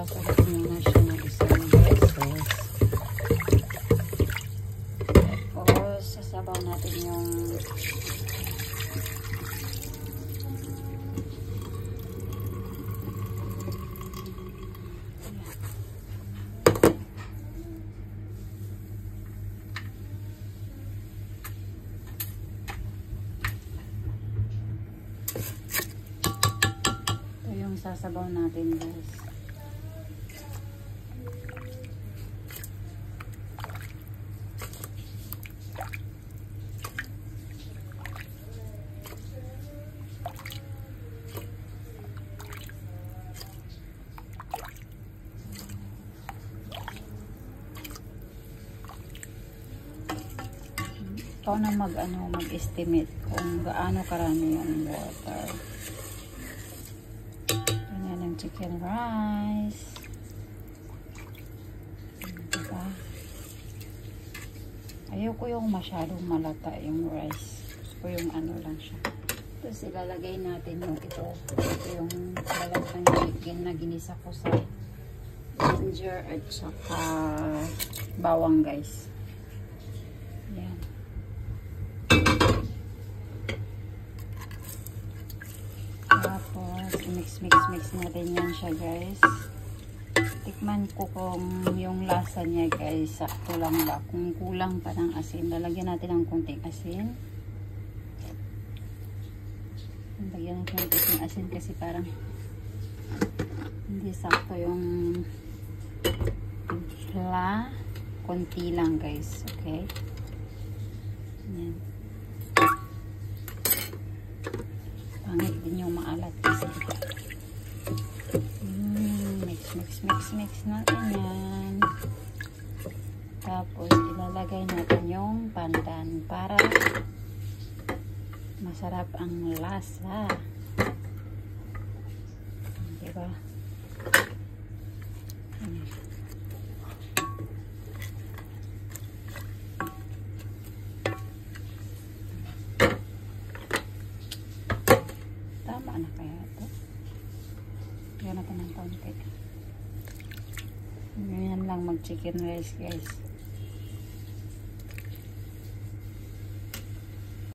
Hugasan ko muna siya ng isang beses. Tapos, sasabaw natin yung sasabaw natin, guys. Ikaw na mag-estimate kung gaano karami yung water. Chicken rice. Diba? Ayoko yung masyadong malata yung rice. Gusto ko yung ano lang siya. Tapos ilalagay natin yung ito. Ito yung lalagyan na ginisa ko sa ginger at saka bawang, guys. Yan. Tapos mix natin yan siya, guys. Tikman ko kung yung lasa niya, guys, sakto lang ba. Kung kulang pa ng asin, lalagyan natin ng konting asin. Lagyan natin ng konting asin kasi parang hindi sakto yung timpla. Konti lang, guys. Okay? Yan. Pangit din yung maalat kasi. Mix natin yan. Tapos ilalagay natin yung pandan para masarap ang lasa. Diba? Tama na kaya ito? Lagyan natin ng konti. Ganyan lang mag chicken rice, guys.